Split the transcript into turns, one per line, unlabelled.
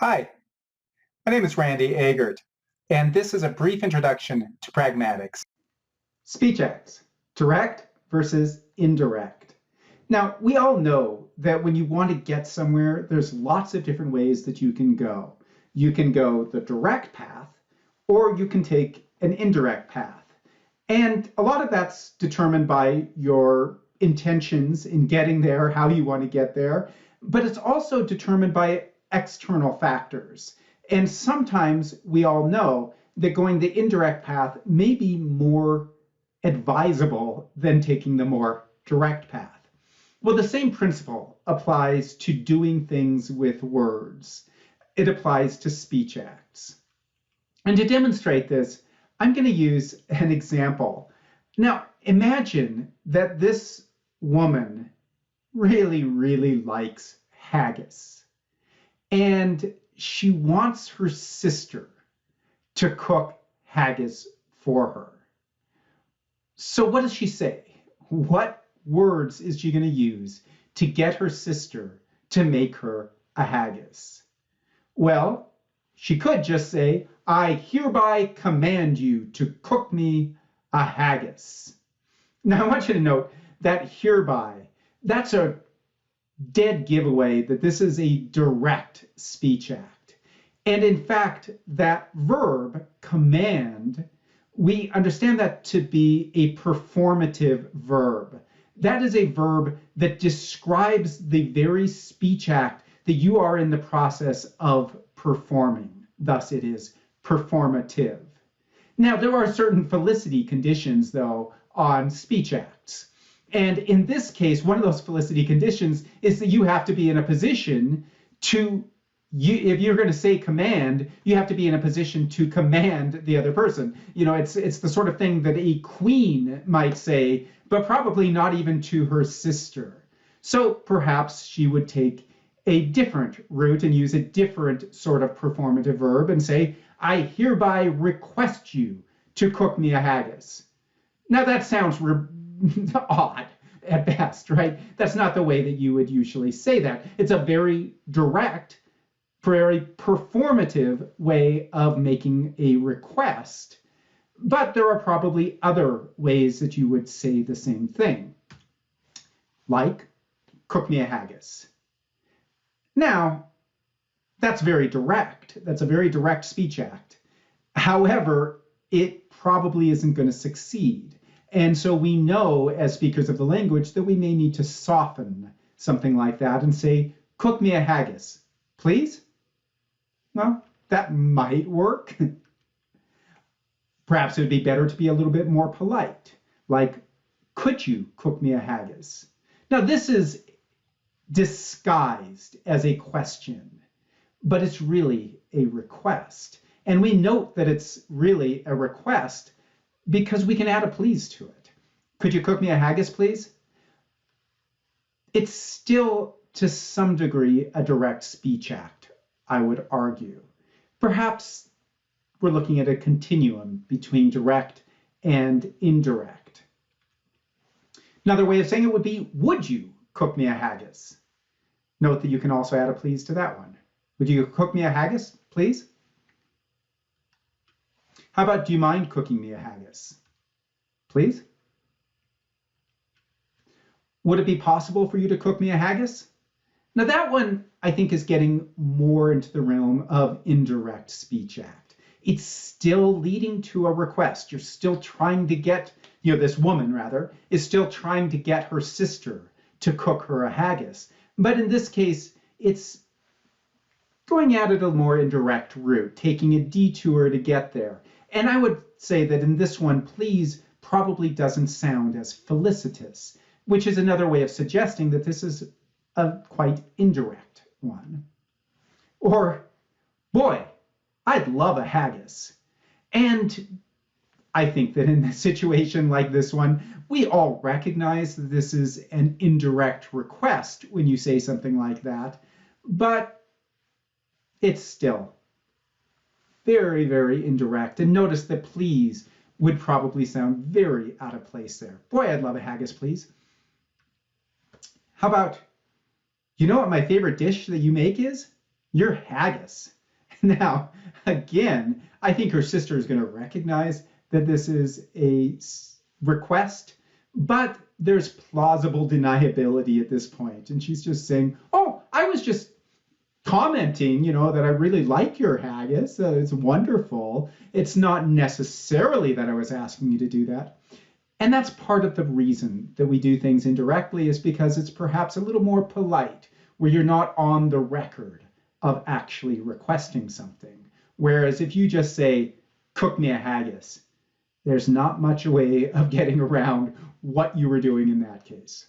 Hi, my name is Randy Agert, and this is a brief introduction to pragmatics.
Speech acts, direct versus indirect. Now, we all know that when you want to get somewhere, there's lots of different ways that you can go. You can go the direct path, or you can take an indirect path. And a lot of that's determined by your intentions in getting there, how you want to get there, but it's also determined by external factors. And sometimes we all know that going the indirect path may be more advisable than taking the more direct path. Well, the same principle applies to doing things with words. It applies to speech acts. And to demonstrate this, I'm going to use an example. Now, imagine that this woman really likes haggis, and she wants her sister to cook haggis for her. So what does she say? What words is she going to use to get her sister to make her a haggis? Well, she could just say, I hereby command you to cook me a haggis. Now, I want you to note that hereby, that's a dead giveaway that this is a direct speech act. And in fact, that verb, command, we understand that to be a performative verb. That is a verb that describes the very speech act that you are in the process of performing. Thus, it is performative. Now, there are certain felicity conditions, though, on speech acts. And in this case, one of those felicity conditions is that you have to be in a position to, if you're going to say command, you have to be in a position to command the other person. You know, it's the sort of thing that a queen might say, but probably not even to her sister. So perhaps she would take a different route and use a different sort of performative verb and say, I hereby request you to cook me a haggis. Now that sounds odd at best, right? That's not the way that you would usually say that. It's a very direct, very performative way of making a request. But there are probably other ways that you would say the same thing, like, cook me a haggis. Now, that's very direct. That's a very direct speech act. However, it probably isn't going to succeed. And so we know, as speakers of the language, that we may need to soften something like that and say, cook me a haggis, please? Well, that might work. Perhaps it would be better to be a little bit more polite, like, could you cook me a haggis? Now, this is disguised as a question, but it's really a request. And we note that it's really a request because we can add a please to it. Could you cook me a haggis, please? It's still, to some degree, a direct speech act, I would argue. Perhaps we're looking at a continuum between direct and indirect. Another way of saying it would be, would you cook me a haggis? Note that you can also add a please to that one. Would you cook me a haggis, please? How about, do you mind cooking me a haggis? Please? Would it be possible for you to cook me a haggis? Now that one, I think, is getting more into the realm of indirect speech act. It's still leading to a request. You're still trying to get, this woman, rather, is still trying to get her sister to cook her a haggis. But in this case, it's going at it a more indirect route, taking a detour to get there. And I would say that in this one, please probably doesn't sound as felicitous, which is another way of suggesting that this is a quite indirect one. Or, boy, I'd love a haggis. And I think that in a situation like this one, we all recognize that this is an indirect request when you say something like that, but it's still very indirect. And notice that please would probably sound very out of place there. Boy, I'd love a haggis, please. How about, you know what my favorite dish that you make is? Your haggis. Now, again, I think her sister is going to recognize that this is a request, but there's plausible deniability at this point. And she's just saying, oh, I was just commenting, that I really like your haggis. It's wonderful. It's not necessarily that I was asking you to do that. And that's part of the reason that we do things indirectly, is because it's perhaps a little more polite, where you're not on the record of actually requesting something. Whereas if you just say, cook me a haggis, there's not much a way of getting around what you were doing in that case.